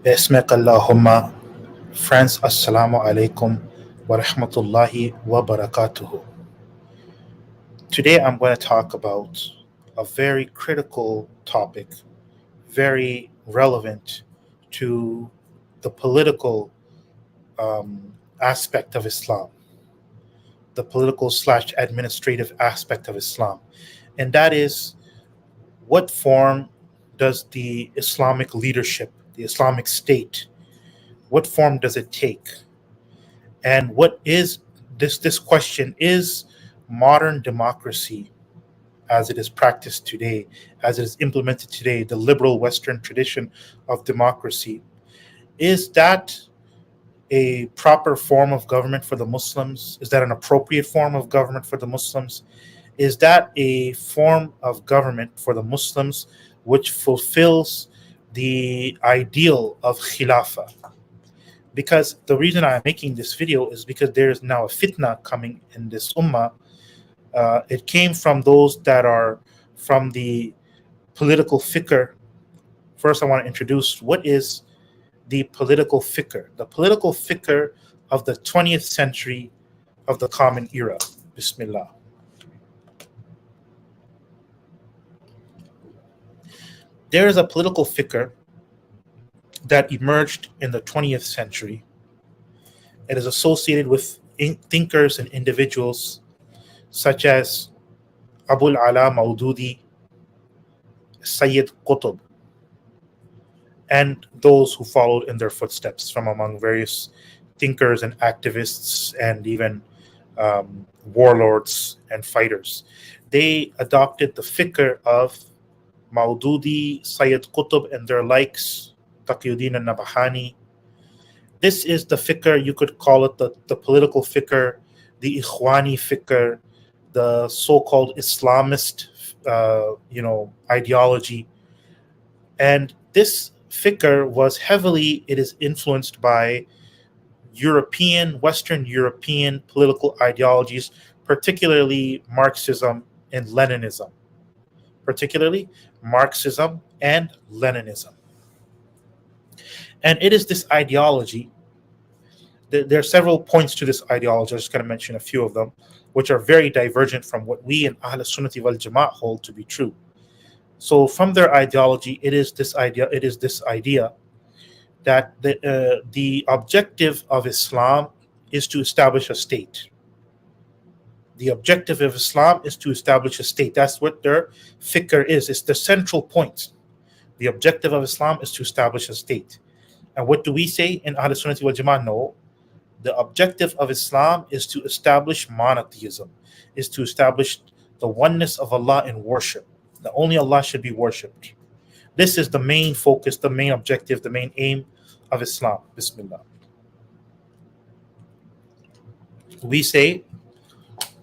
Bismillah Allahumma. Friends, Assalamu alaikum wa rahmatullahi wa barakatuhu. Today I'm going to talk about a very critical topic, very relevant to the political aspect of Islam, the political slash administrative aspect of Islam. And that is, what form does the Islamic leadership, the Islamic State, what form does it take? And what is this question is modern democracy as it is practiced today, as it is implemented today, the liberal Western tradition of democracy, is that a proper form of government for the Muslims? Is that an appropriate form of government for the Muslims? Is that a form of government for the Muslims which fulfills the ideal of Khilafah? Because the reason I'm making this video is because there is now a fitna coming in this ummah. It came from those that are from the political fikr. First, I want to introduce what is the political fikr. The political fikr of the 20th century of the Common Era. Bismillah. There is a political fikr that emerged in the 20th century. It is associated with thinkers and individuals such as Abul Ala Maududi, Sayyid Qutb, and those who followed in their footsteps from among various thinkers and activists and even warlords and fighters. They adopted the fikr of Maududi, Sayyid Qutb, and their likes, Taqiyuddin al-Nabhani. This is the fikr, you could call it the political fikr, the Ikhwani fikr, the so-called Islamist, ideology. And this fikr it is influenced by Western European political ideologies, particularly Marxism and Leninism. And it is this ideology. There are several points to this ideology. I'm just going to mention a few of them, which are very divergent from what we in Ahl Sunnati wal Jama'ah hold to be true. So, from their ideology, it is this idea that the objective of Islam is to establish a state. The objective of Islam is to establish a state. That's what their fikr is. It's the central point. The objective of Islam is to establish a state. And what do we say in Ahl Sunnati wal Jama'ah? No. The objective of Islam is to establish monotheism, is to establish the oneness of Allah in worship. That only Allah should be worshipped. This is the main focus, the main objective, the main aim of Islam. Bismillah. We say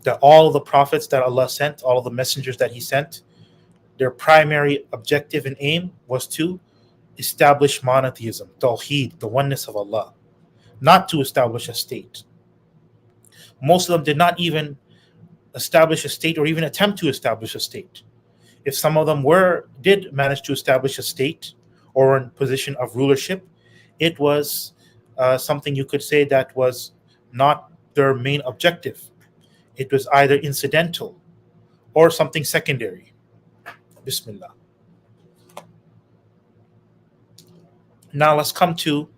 that all of the prophets that Allah sent, all of the messengers that He sent, their primary objective and aim was to establish monotheism, tawheed, the oneness of Allah, not to establish a state. Most of them did not even establish a state or even attempt to establish a state. If some of them did manage to establish a state or in position of rulership, it was something you could say that was not their main objective. It was either incidental or something secondary. Bismillah. Now let's come to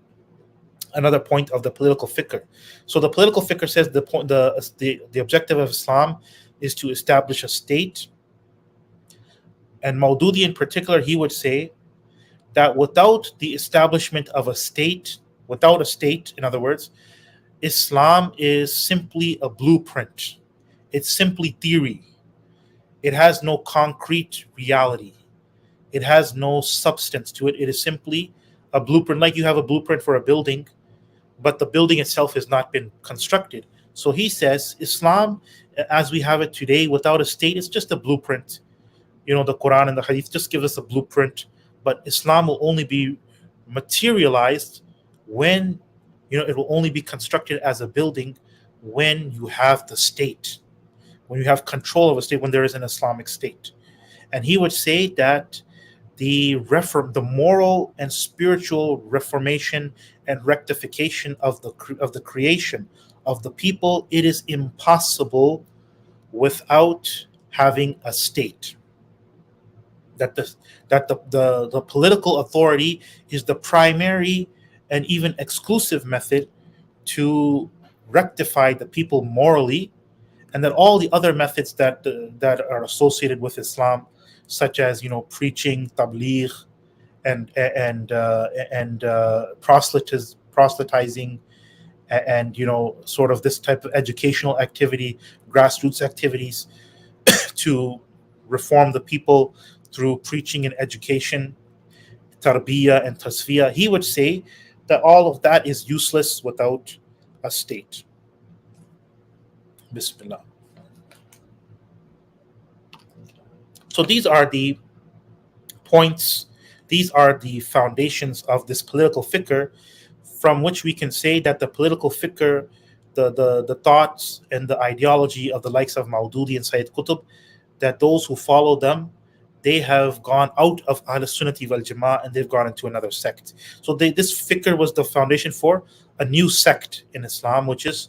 another point of the political fikr. So the political fikr says the objective of Islam is to establish a state. And Maududi in particular, he would say that without the establishment of a state, without a state, in other words, Islam is simply a blueprint. It's simply theory. It has no concrete reality. It has no substance to it. It is simply a blueprint, like you have a blueprint for a building, but the building itself has not been constructed. So he says Islam, as we have it today, without a state, it's just a blueprint. The Quran and the Hadith just give us a blueprint, but Islam will only be materialized when, it will only be constructed as a building when you have the state, when you have control of a state, when there is an Islamic state. And he would say that the moral and spiritual reformation and rectification of the creation of the people. It is impossible without having a state. That the political authority is the primary and even exclusive method to rectify the people morally, and that all the other methods that are associated with Islam, such as preaching, tabligh, and proselytizing, and sort of this type of educational activity, grassroots activities to reform the people through preaching and education, tarbiyah and tasfiyah. He would say that all of that is useless without a state. Bismillah. So these are the points, these are the foundations of this political fikr, from which we can say that the political fikr, the thoughts and the ideology of the likes of Maududi and Sayyid Qutb, that those who follow them, they have gone out of Ahl Sunnati wal Jama'ah and they've gone into another sect. So this fikr was the foundation for a new sect in Islam, which is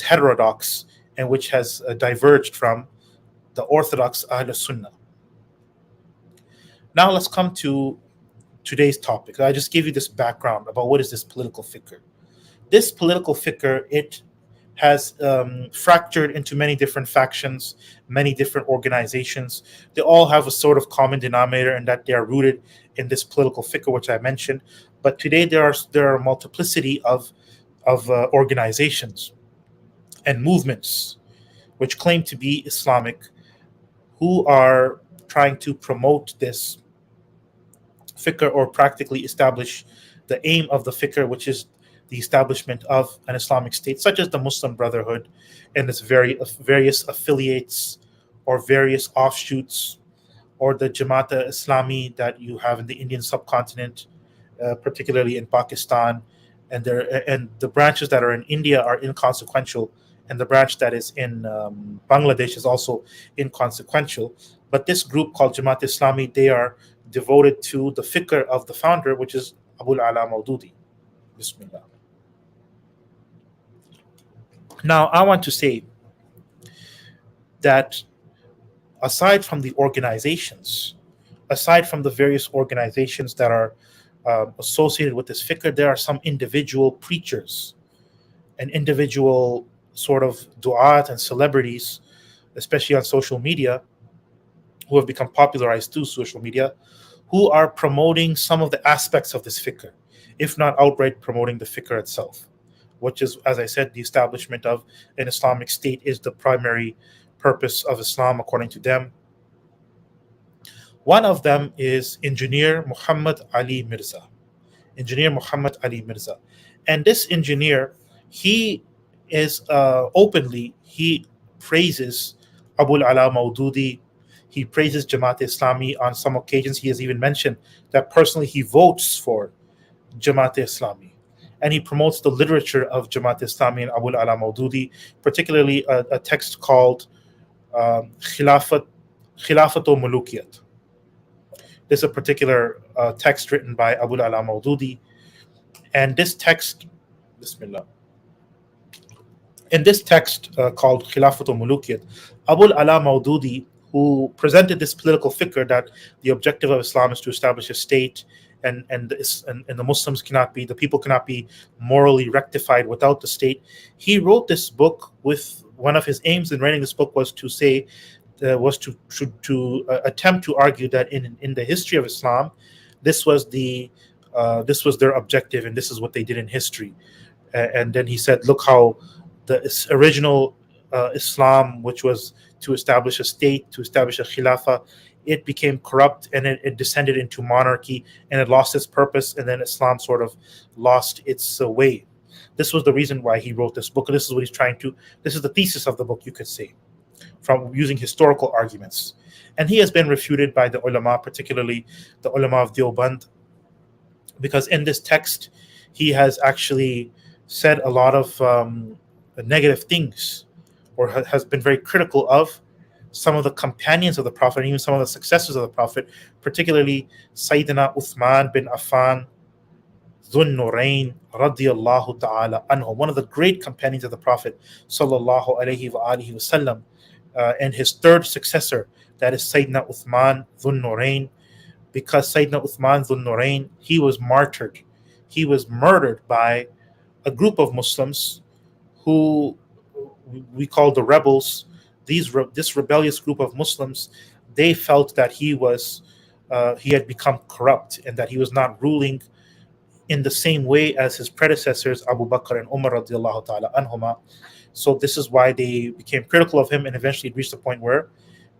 heterodox and which has diverged from the orthodox Ahl Sunnah. Now let's come to today's topic. I just gave you this background about what is this political fikr. This political fikr, it has fractured into many different factions, many different organizations. They all have a sort of common denominator in that they are rooted in this political fikr, which I mentioned. But today there are a multiplicity of organizations and movements which claim to be Islamic, who are trying to promote this fikr or practically establish the aim of the fikr, which is the establishment of an Islamic state, such as the Muslim Brotherhood and its various affiliates or various offshoots, or the Jamaat Islami that you have in the Indian subcontinent, particularly in Pakistan, and the branches that are in India are inconsequential, and the branch that is in Bangladesh is also inconsequential. But this group called Jamaat Islami, they are devoted to the fikr of the founder, which is Abu Ala Maududi. Bismillah. Now, I want to say that aside from the organizations, aside from the various organizations that are associated with this fikr, there are some individual preachers and individual sort of du'at and celebrities, especially on social media, who have become popularized through social media, who are promoting some of the aspects of this fikr, if not outright promoting the fikr itself, which is, as I said, the establishment of an Islamic state is the primary purpose of Islam, according to them. One of them is Engineer Muhammad Ali Mirza. Engineer Muhammad Ali Mirza. And this engineer, he is openly, he praises Abu Ala Maududi, he praises Jamaat Islami. On some occasions, he has even mentioned that personally he votes for Jamaat Islami. And he promotes the literature of Jamaat Islami and Abu Ala Maududi, particularly a text called Khilafah Mulukiyat. This is a particular text written by Abu Ala Maududi. And this text, Bismillah. In this text called Khilafat Mulukiyat, Abu Ala Maududi, who presented this political fikr that the objective of Islam is to establish a state, and the Muslims cannot be, the people cannot be morally rectified without the state. He wrote this book with one of his aims in writing this book was to say, attempt to argue that in the history of Islam, this was their objective, and this is what they did in history. And then he said, look how the original Islam, which was to establish a state, to establish a Khilafah, it became corrupt and it descended into monarchy and it lost its purpose, and then Islam sort of lost its way. This was the reason why he wrote this book. This is what he's trying to, this is the thesis of the book, you could say, from using historical arguments. And he has been refuted by the ulama, particularly the ulama of Deoband, because in this text, he has actually said a lot of negative things, or has been very critical of some of the companions of the Prophet, and even some of the successors of the Prophet, particularly Sayyidina Uthman bin Affan Dhun Nurayn radiyallahu ta'ala anhu, one of the great companions of the Prophet sallallahu alayhi wa alihi wasallam, and his third successor, that is Sayyidina Uthman Dhun Nurayn, because Sayyidina Uthman Dhun Nurayn, he was martyred. He was murdered by a group of Muslims who we call the rebels. This rebellious group of Muslims, they felt that he had become corrupt and that he was not ruling in the same way as his predecessors Abu Bakr and Umar radiallahu ta'ala anhuma. So this is why they became critical of him, and eventually it reached a point where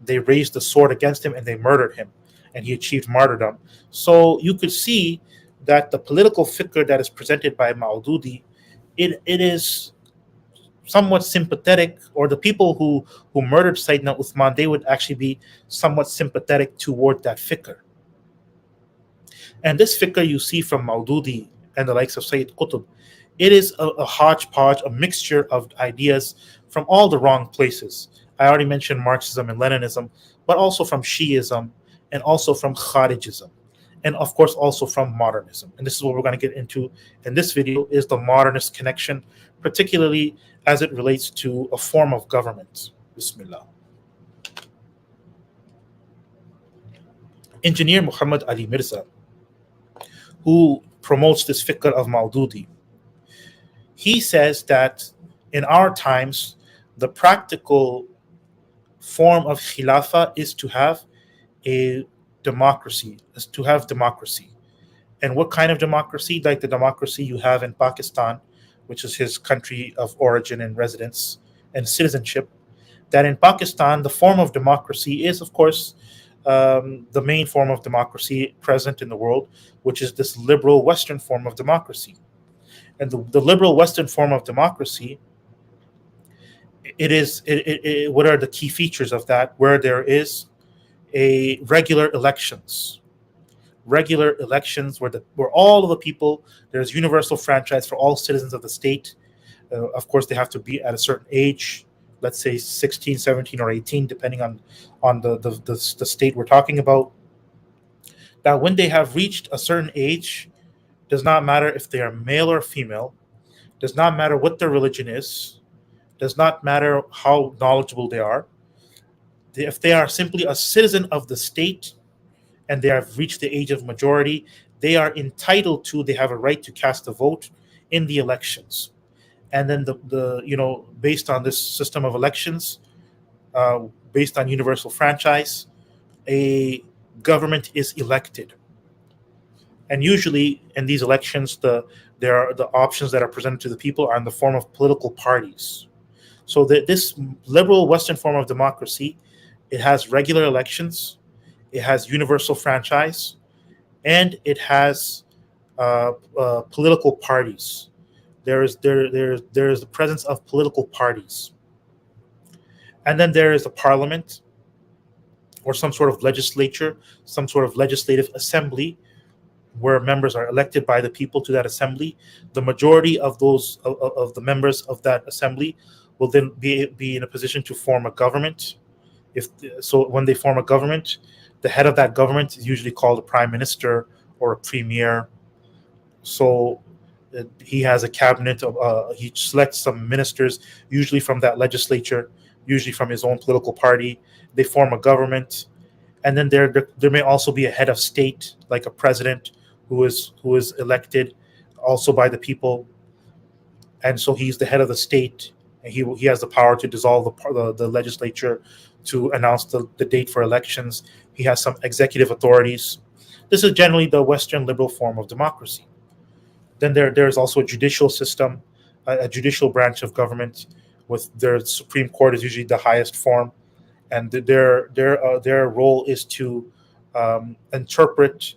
they raised the sword against him and they murdered him, and he achieved martyrdom. So you could see that the political figure that is presented by Maududi, it is somewhat sympathetic, or the people who murdered Sayyidina Uthman, they would actually be somewhat sympathetic toward that fikr. And this fikr you see from Maududi and the likes of Sayyid Qutb, it is a hodgepodge, a mixture of ideas from all the wrong places. I already mentioned Marxism and Leninism, but also from Shiism, and also from Kharijism, and of course also from modernism. And this is what we're going to get into in this video, is the modernist connection, particularly as it relates to a form of government. Bismillah. Engineer Muhammad Ali Mirza, who promotes this fikr of Maududi, he says that in our times, the practical form of Khilafah is to have a democracy, is to have democracy. And what kind of democracy? Like the democracy you have in Pakistan, which is his country of origin and residence and citizenship. That in Pakistan, the form of democracy is, of course, the main form of democracy present in the world, which is this liberal Western form of democracy. And the liberal Western form of democracy, what are the key features of that? Where there is a regular elections where all of the people, there's universal franchise for all citizens of the state. Of course, they have to be at a certain age, let's say 16, 17, or 18, depending on the state we're talking about. That when they have reached a certain age, does not matter if they are male or female, does not matter what their religion is, does not matter how knowledgeable they are. If they are simply a citizen of the state and they have reached the age of majority, they are entitled to, they have a right to cast a vote in the elections. And then based on this system of elections, based on universal franchise, a government is elected. And usually in these elections, the options that are presented to the people are in the form of political parties. So this liberal Western form of democracy, it has regular elections, it has universal franchise, and it has political parties. There is the presence of political parties, and then there is a parliament or some sort of legislature, some sort of legislative assembly, where members are elected by the people to that assembly. The majority of those of the members of that assembly will then be in a position to form a government. When they form a government, the head of that government is usually called a prime minister or a premier. So he has a cabinet of he selects some ministers, usually from that legislature, usually from his own political party. They form a government, and then there may also be a head of state, like a president, who is elected also by the people, and so he's the head of the state, and he has the power to dissolve the legislature, to announce the date for elections. He has some executive authorities. This is generally the Western liberal form of democracy. Then there's also a judicial system, a judicial branch of government, with their Supreme Court is usually the highest form, and their role is to interpret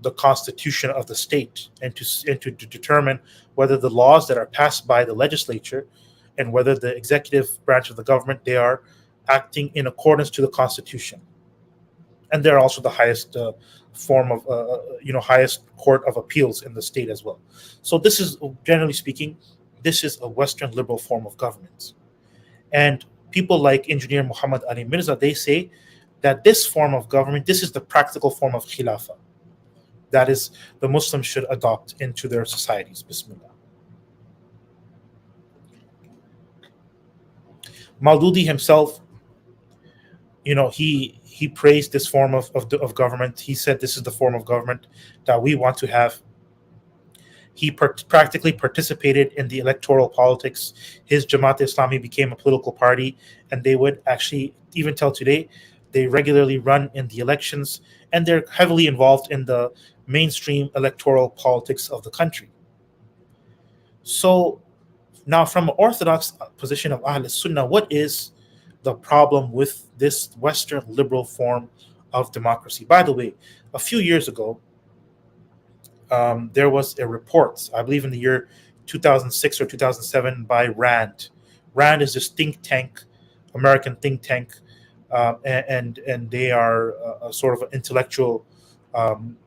the constitution of the state, and to determine whether the laws that are passed by the legislature and whether the executive branch of the government, they are acting in accordance to the constitution. And they're also the highest form of highest court of appeals in the state as well. So this is, generally speaking, this is a Western liberal form of government. And people like engineer Muhammad Ali Mirza, they say that this form of government, this is the practical form of Khilafah that is the Muslims should adopt into their societies. Bismillah. Maududi himself, he praised this form of government. He said this is the form of government that we want to have. He practically participated in the electoral politics. His Jamaat Islami became a political party, and they would actually, even till today, they regularly run in the elections, and they're heavily involved in the mainstream electoral politics of the country. So now, from an orthodox position of Ahl Sunnah, what is the problem with this Western liberal form of democracy? By the way, a few years ago, there was a report, I believe in the year 2006 or 2007, by RAND. RAND is this think tank, American think tank, and they are a sort of um,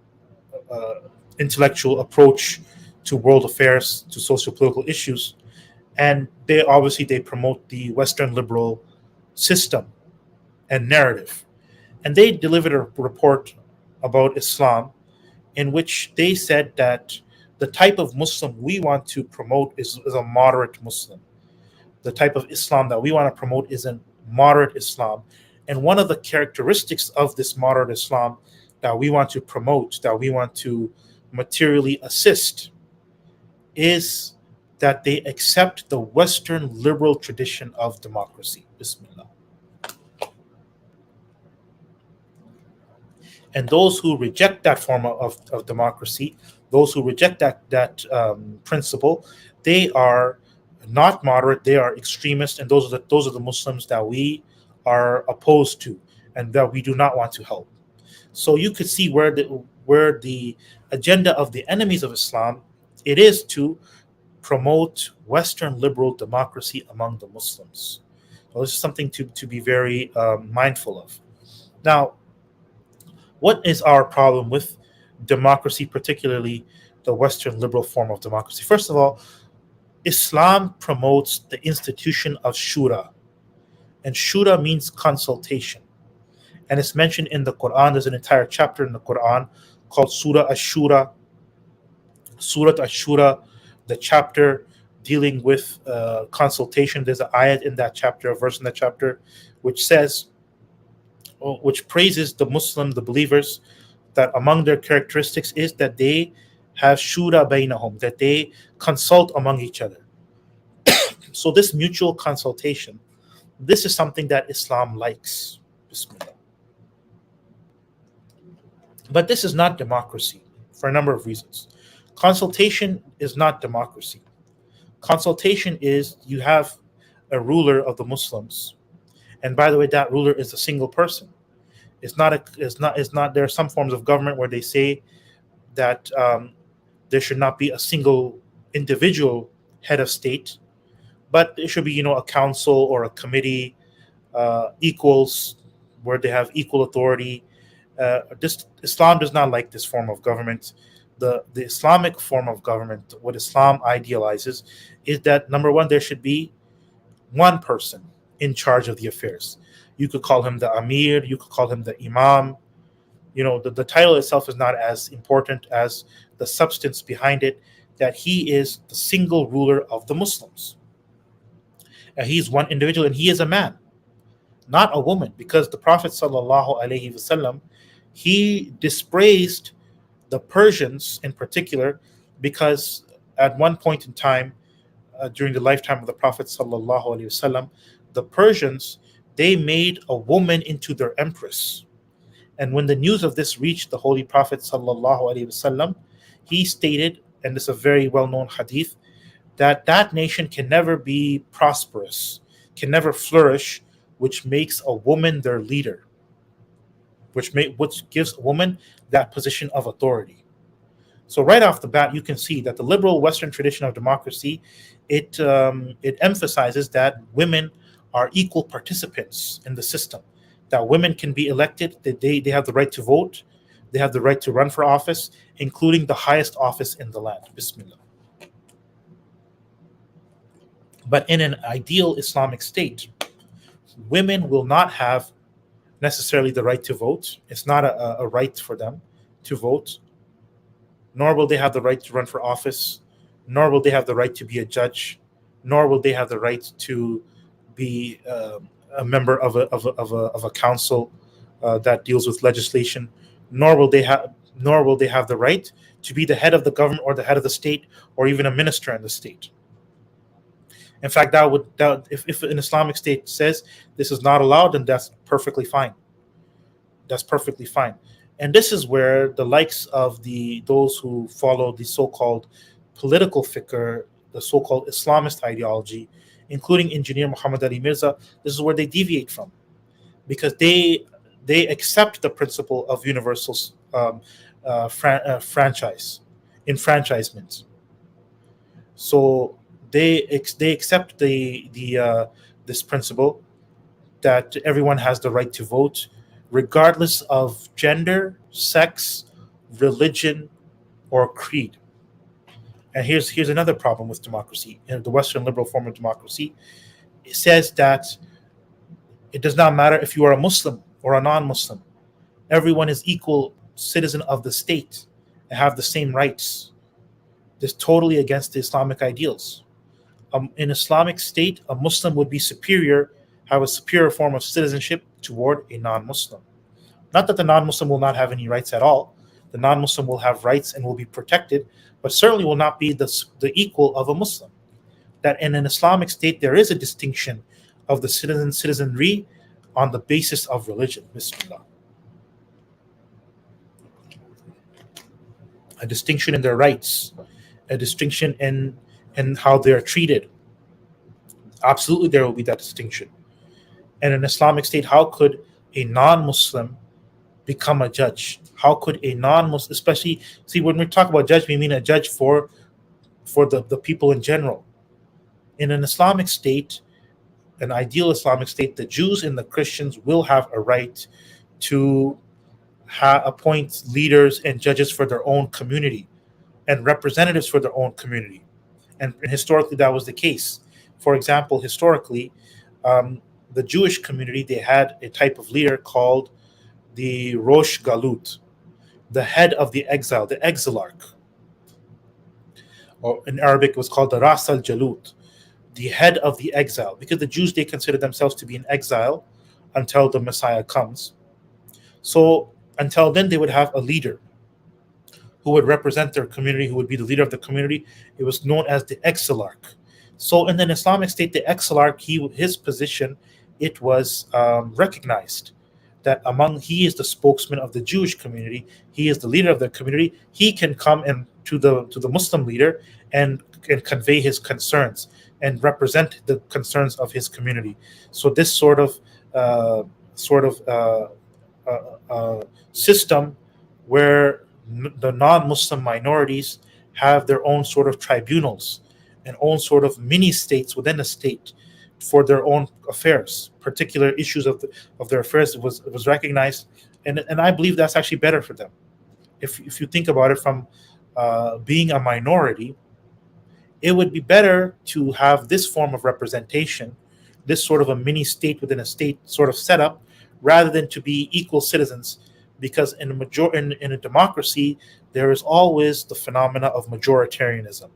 uh, intellectual approach to world affairs, to socio-political issues, and they promote the Western liberal system and narrative, and they delivered a report about Islam in which they said that the type of Muslim we want to promote is a moderate Muslim. The type of Islam that we want to promote is a moderate Islam. And one of the characteristics of this moderate Islam that we want to promote, that we want to materially assist, is that they accept the Western liberal tradition of democracy. Bismillah. And those who reject that form of democracy, those who reject that principle, they are not moderate, they are extremists, and those are the Muslims that we are opposed to and that we do not want to help. So you could see where the agenda of the enemies of Islam, it is to promote Western liberal democracy among the Muslims. So this is something to be very mindful of. Now, what is our problem with democracy, particularly the Western liberal form of democracy? First of all, Islam promotes the institution of shura, and shura means consultation, and it's mentioned in the Quran. There's an entire chapter in the Quran called Surah Ash-Shura. Surah Ash-Shura, the chapter dealing with consultation. There's an ayat in that chapter, a verse in that chapter, which says, which praises the Muslim, the believers, that among their characteristics is that they have shura bainahum, that they consult among each other. So this mutual consultation, this is something that Islam likes. Bismillah. But this is not democracy for a number of reasons. Consultation is not democracy. Consultation is you have a ruler of the Muslims, and by the way, that ruler is a single person. It's not. There are some forms of government where they say that there should not be a single individual head of state, but it should be, a council or a committee, equals, where they have equal authority. This Islam does not like this form of government. The Islamic form of government, what Islam idealizes, is that number one, there should be one person in charge of the affairs. You could call him the Amir, you could call him the Imam. The title itself is not as important as the substance behind it, that he is the single ruler of the Muslims. And he's one individual, and he is a man, not a woman, because the Prophet sallallahu alaihi wasallam, he dispraised the Persians in particular, because at one point in time, during the lifetime of the Prophet sallallahu alaihi wasallam, the Persians, they made a woman into their empress. And when the news of this reached the Holy Prophet sallallahu alaihi wasallam, he stated, and this is a very well-known hadith, that nation can never be prosperous, can never flourish, which makes a woman their leader, which gives a woman that position of authority. So right off the bat, you can see that the liberal Western tradition of democracy, it emphasizes that women are equal participants in the system, that women can be elected, that they have the right to vote, they have the right to run for office, including the highest office in the land. Bismillah. But in an ideal Islamic state, Women will not have necessarily the right to vote. It's not a right for them to vote, nor will they have the right to run for office, nor will they have the right to be a judge, nor will they have the right to be a member of a council that deals with legislation, nor will they have the right to be the head of the government or the head of the state or even a minister in the state. In fact, if an Islamic state says this is not allowed, then that's perfectly fine. That's perfectly fine. And this is where the likes of those who follow the so-called political fikr, the so-called Islamist ideology, including engineer Muhammad Ali Mirza, this is where they deviate from, because they accept the principle of universal franchise, enfranchisement. So they accept the this principle that everyone has the right to vote, regardless of gender, sex, religion, or creed. And here's another problem with democracy. In the Western liberal form of democracy, it says that it does not matter if you are a Muslim or a non-Muslim. Everyone is equal citizen of the state and have the same rights. This is totally against the Islamic ideals. In Islamic state, a Muslim would be superior, have a superior form of citizenship toward a non-Muslim. Not that the non-Muslim will not have any rights at all. The non-Muslim will have rights and will be protected, but certainly will not be the equal of a Muslim. That in an Islamic state, there is a distinction of the citizenry on the basis of religion. Bismillah. A distinction in their rights, a distinction in how they are treated. Absolutely, there will be that distinction. And in an Islamic state, how could a non-Muslim become a judge? How could a non-Muslim, especially, see, when we talk about judge, we mean a judge for the people in general. In an Islamic state, an ideal Islamic state, the Jews and the Christians will have a right to appoint leaders and judges for their own community and representatives for their own community. And historically, that was the case. For example, historically, the Jewish community, they had a type of leader called the Rosh Galut, the head of the exile, the exilarch. Or in Arabic, it was called the Ras al Jalut, the head of the exile, because the Jews, they consider themselves to be in exile until the Messiah comes. So until then, they would have a leader who would represent their community, who would be the leader of the community. It was known as the exilarch. So in an Islamic state, the exilarch, his position, it was recognized that he is the spokesman of the Jewish community. He is the leader of the community. He can come and to the Muslim leader and convey his concerns and represent the concerns of his community. So this sort of system where the non-Muslim minorities have their own sort of tribunals and own sort of mini states within a state for their own affairs, particular issues of their affairs was recognized, and I believe that's actually better for them. If you think about it from being a minority, it would be better to have this form of representation, this sort of a mini state within a state sort of setup, rather than to be equal citizens. Because in a democracy, there is always the phenomena of majoritarianism,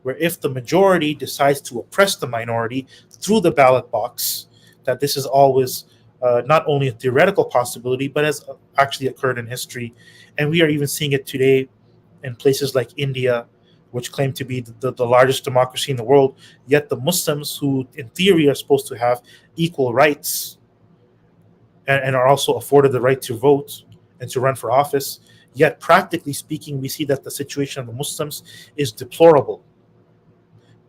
where if the majority decides to oppress the minority through the ballot box, that this is always not only a theoretical possibility, but has actually occurred in history. And we are even seeing it today in places like India, which claim to be the largest democracy in the world, yet the Muslims, who in theory are supposed to have equal rights and are also afforded the right to vote and to run for office, yet practically speaking, we see that the situation of the Muslims is deplorable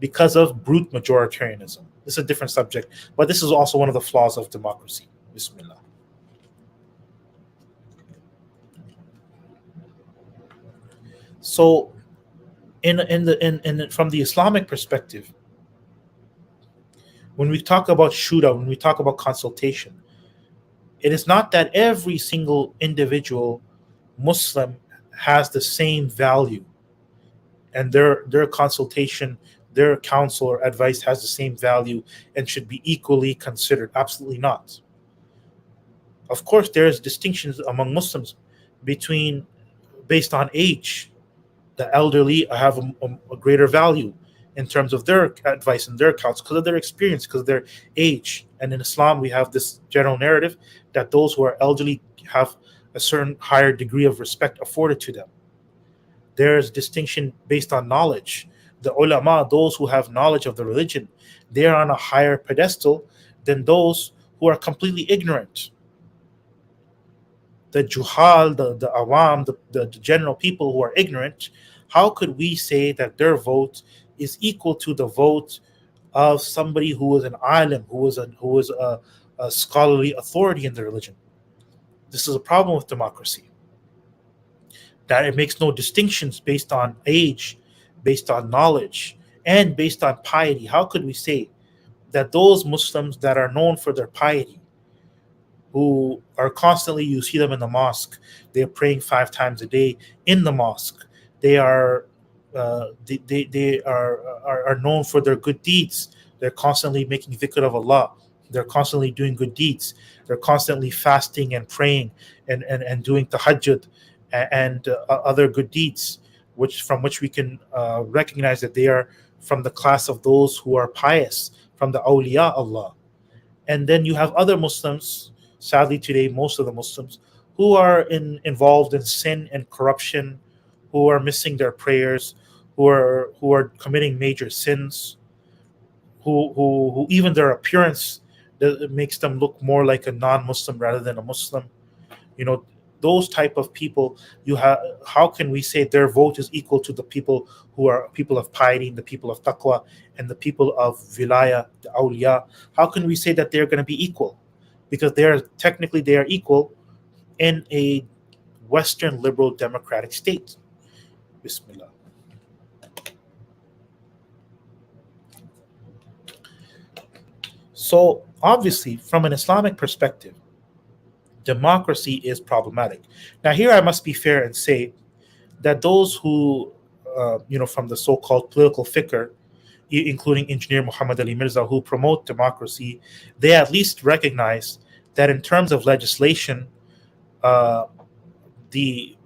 because of brute majoritarianism. This is a different subject, but this is also one of the flaws of democracy. Bismillah. So, from the Islamic perspective, when we talk about shura, when we talk about consultation, it is not that every single individual Muslim has the same value, and their consultation, their counsel or advice has the same value and should be equally considered. Absolutely not. Of course, there's distinctions among Muslims between based on age. The elderly have a greater value in terms of their advice and their counsel because of their experience, because of their age. And in Islam, we have this general narrative that those who are elderly have a certain higher degree of respect afforded to them. There's distinction based on knowledge. The ulama, those who have knowledge of the religion, they are on a higher pedestal than those who are completely ignorant. The juhal, the awam, the general people who are ignorant, how could we say that their vote is equal to the vote of somebody who is an alim, who is a scholarly authority in the religion? This is a problem with democracy, that it makes no distinctions based on age, based on knowledge, and based on piety. How could we say that those Muslims that are known for their piety, who are constantly, you see them in the mosque, they're praying 5 times a day in the mosque, they are they are known for their good deeds, they're constantly making dhikr of Allah, they're constantly doing good deeds, they're constantly fasting and praying and doing tahajjud and other good deeds, which from which we can recognize that they are from the class of those who are pious, from the awliya Allah. And then you have other Muslims, sadly today, most of the Muslims, who are involved in sin and corruption, who are missing their prayers, who are committing major sins, who even their appearance makes them look more like a non-Muslim rather than a Muslim. You know, those type of people, you have, how can we say their vote is equal to the people who are people of piety, the people of taqwa, and the people of wilaya, the awliya? How can we say that they're going to be equal? Because they are equal in a Western liberal democratic state. Bismillah. So obviously, from an Islamic perspective, democracy is problematic. Now, here I must be fair and say that those who, from the so-called political fikr, including engineer Muhammad Ali Mirza, who promote democracy, they at least recognize that in terms of legislation, uh, the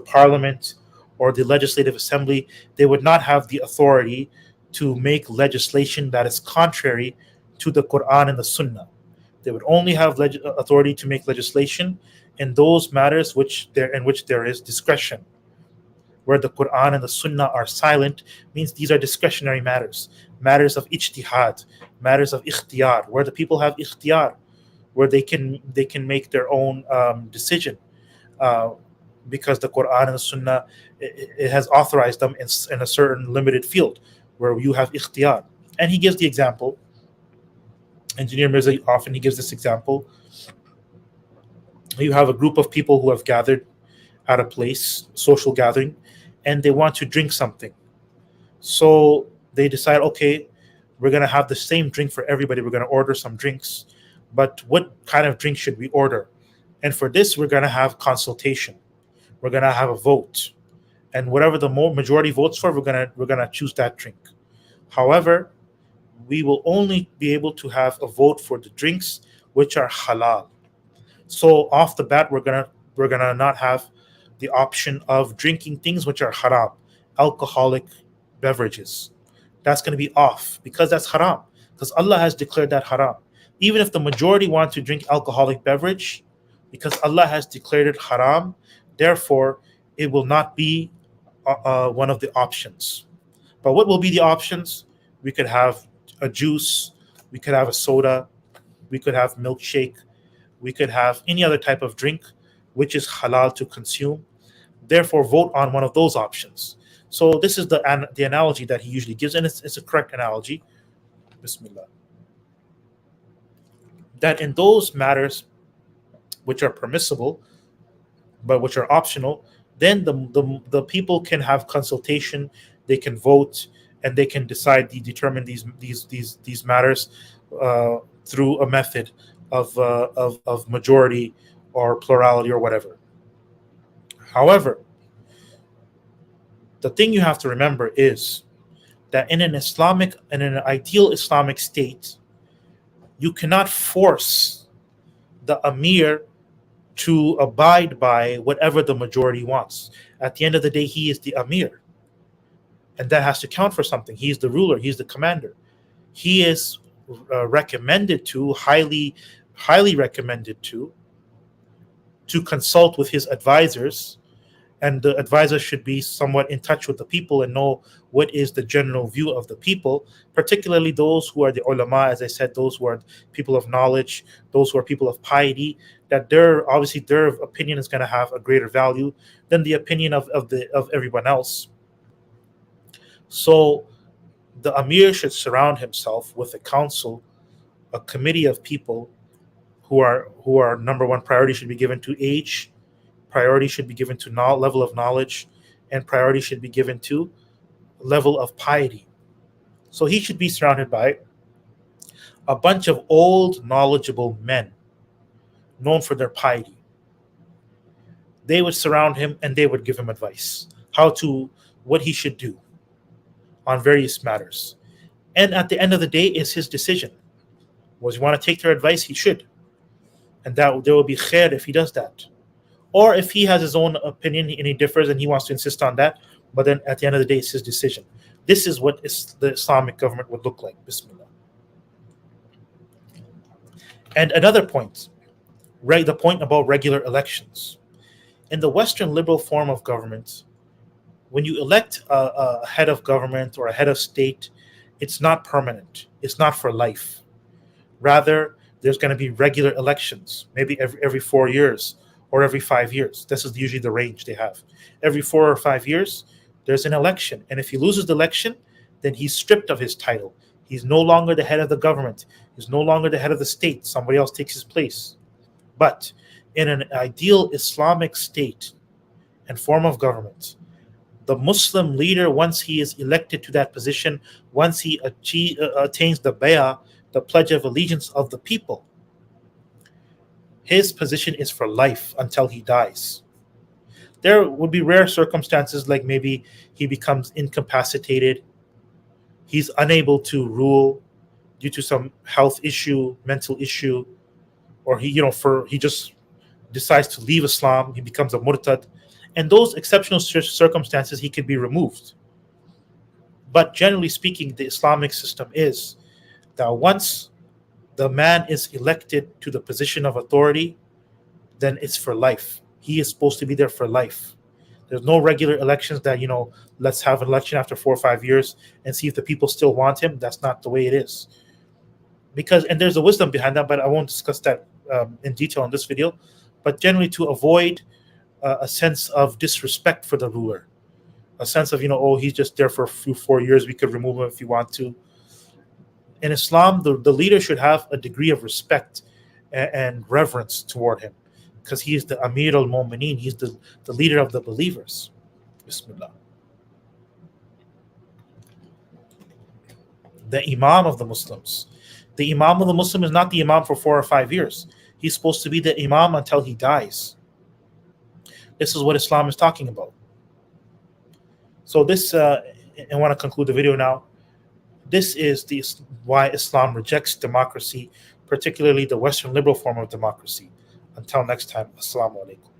parliament or the legislative assembly, they would not have the authority to make legislation that is contrary to the Quran and the Sunnah. They would only have authority to make legislation in those matters in which there is discretion. Where the Quran and the Sunnah are silent means these are discretionary matters, matters of ijtihad, matters of ikhtiyar, where the people have ikhtiyar, where they can make their own decision, uh, because the Quran and the Sunnah, it has authorized them in a certain limited field where you have ikhtiyar. And he gives the example. Engineer Mirza often he gives this example. You have a group of people who have gathered at a place, social gathering, and they want to drink something. So they decide, okay, we're going to have the same drink for everybody. We're going to order some drinks, but what kind of drink should we order? And for this, we're going to have consultation. We're going to have a vote, and whatever the majority votes for, we're gonna choose that drink. However, we will only be able to have a vote for the drinks which are halal. So off the bat, we're gonna not have the option of drinking things which are haram, alcoholic beverages. That's going to be off because that's haram. Because Allah has declared that haram. Even if the majority want to drink alcoholic beverage, because Allah has declared it haram, therefore it will not be one of the options. But what will be the options? We could have a juice, we could have a soda, we could have milkshake, we could have any other type of drink which is halal to consume. Therefore, vote on one of those options. So this is the analogy that he usually gives, and it's a correct analogy. Bismillah. That in those matters which are permissible, but which are optional, then the people can have consultation, they can vote, and they can determine these matters through a method of majority or plurality or whatever. However, the thing you have to remember is that in an ideal Islamic state, you cannot force the Amir to abide by whatever the majority wants. At the end of the day, he is the Amir, and that has to count for something. He's the ruler, he's the commander. He is recommended to, highly recommended to consult with his advisors, and the advisor should be somewhat in touch with the people and know what is the general view of the people, particularly those who are the ulama, as I said, those who are people of knowledge, those who are people of piety, that their opinion is going to have a greater value than the opinion of everyone else. So the Amir should surround himself with a council, a committee of people who are number one, priority should be given to age, priority should be given to level of knowledge, and priority should be given to level of piety. So he should be surrounded by a bunch of old, knowledgeable men known for their piety. They would surround him and they would give him advice what he should do on various matters. And at the end of the day, it's his decision. Was he want to take their advice? He should. And that there will be khair if he does that. Or if he has his own opinion and he differs and he wants to insist on that, but then at the end of the day, it's his decision. This is what the Islamic government would look like. Bismillah. And another point, the point about regular elections. In the Western liberal form of government, when you elect a head of government or a head of state, it's not permanent. It's not for life. Rather, there's going to be regular elections, maybe every 4 years or every 5 years. This is usually the range they have. Every 4 or 5 years, there's an election. And if he loses the election, then he's stripped of his title. He's no longer the head of the government. He's no longer the head of the state. Somebody else takes his place. But in an ideal Islamic state and form of government, the Muslim leader, once he is elected to that position, once he attains the bay'ah, the pledge of allegiance of the people, his position is for life until he dies. There would be rare circumstances like maybe he becomes incapacitated, he's unable to rule due to some health issue, mental issue, or he just decides to leave Islam, he becomes a murtad. And those exceptional circumstances, he could be removed. But generally speaking, the Islamic system is that once the man is elected to the position of authority, then it's for life. He is supposed to be there for life. There's no regular elections that, let's have an election after 4 or 5 years and see if the people still want him. That's not the way it is. And there's a wisdom behind that, but I won't discuss that in detail in this video. But generally to avoid a sense of disrespect for the ruler, a sense of, he's just there for a few 4 years, we could remove him if you want to. In Islam, the leader should have a degree of respect and reverence toward him, because he is the Amir al-Mu'mineen, he's the leader of the believers. Bismillah. The Imam of the Muslims. The Imam of the Muslim is not the Imam for 4 or 5 years. He's supposed to be the Imam until he dies. This is what Islam is talking about. So I want to conclude the video now. This is why Islam rejects democracy, particularly the Western liberal form of democracy. Until next time, Assalamu alaikum.